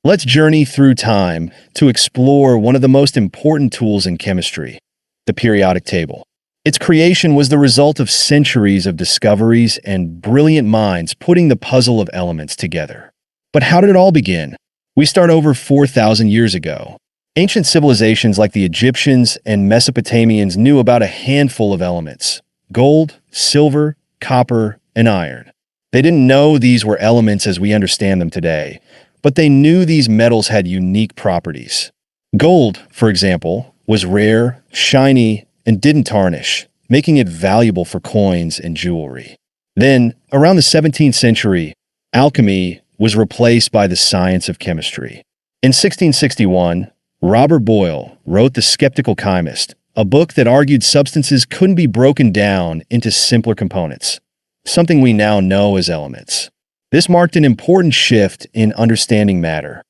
Let's journey through time to explore one of the most important tools in chemistry, the periodic table. Its creation was the result of centuries of discoveries and brilliant minds putting the puzzle of elements together. But how did it all begin? We start over 4,000 years ago. Ancient civilizations like the Egyptians and Mesopotamians knew about a handful of elements: gold, silver, copper, and iron. They didn't know these were elements as we understand them today, but they knew these metals had unique properties. Gold, for example, was rare, shiny, and didn't tarnish, making it valuable for coins and jewelry. Then, around the 17th century, alchemy was replaced by the science of chemistry. In 1661, Robert Boyle wrote The Skeptical Chemist, a book that argued substances couldn't be broken down into simpler components, something we now know as elements. This marked an important shift in understanding matter.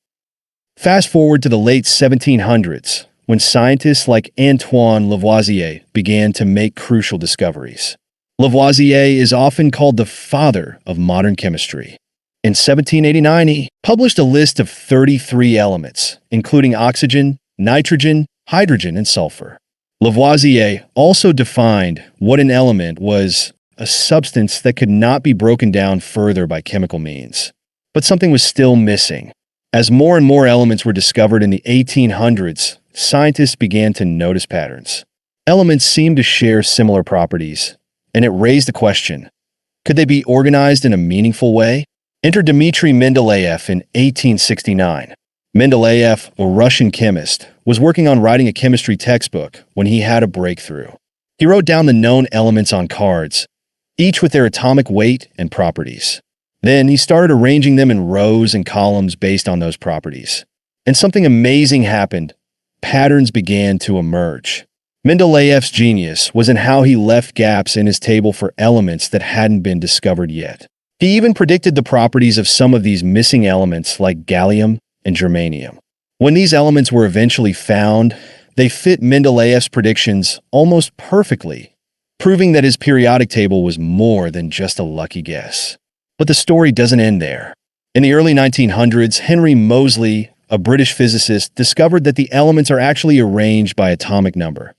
Fast forward to the late 1700s, when scientists like Antoine Lavoisier began to make crucial discoveries. Lavoisier is often called the father of modern chemistry. In 1789, he published a list of 33 elements, including oxygen, nitrogen, hydrogen, and sulfur. Lavoisier also defined what an element was: a substance that could not be broken down further by chemical means. But something was still missing. As more and more elements were discovered in the 1800s, scientists began to notice patterns. Elements seemed to share similar properties, and it raised the question: could they be organized in a meaningful way? Enter Dmitry Mendeleev in 1869. Mendeleev, a Russian chemist, was working on writing a chemistry textbook when he had a breakthrough. He wrote down the known elements on cards, each with their atomic weight and properties. Then he started arranging them in rows and columns based on those properties. And something amazing happened. Patterns began to emerge. Mendeleev's genius was in how he left gaps in his table for elements that hadn't been discovered yet. He even predicted the properties of some of these missing elements like gallium and germanium. When these elements were eventually found, they fit Mendeleev's predictions almost perfectly, proving that his periodic table was more than just a lucky guess. But the story doesn't end there. In the early 1900s, Henry Moseley, a British physicist, discovered that the elements are actually arranged by atomic number,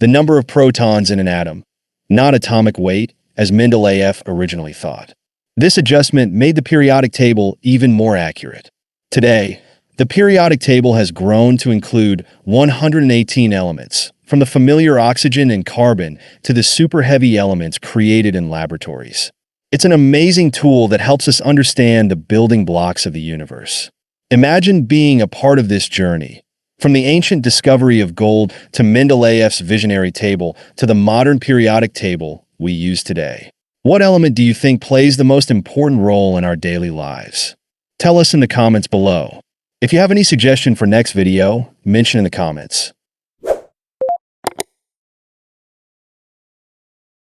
the number of protons in an atom, not atomic weight, as Mendeleev originally thought. This adjustment made the periodic table even more accurate. Today, the periodic table has grown to include 118 elements, from the familiar oxygen and carbon to the super heavy elements created in laboratories. It's an amazing tool that helps us understand the building blocks of the universe. Imagine being a part of this journey, from the ancient discovery of gold to Mendeleev's visionary table to the modern periodic table we use today. What element do you think plays the most important role in our daily lives? Tell us in the comments below. If you have any suggestion for next video, mention in the comments.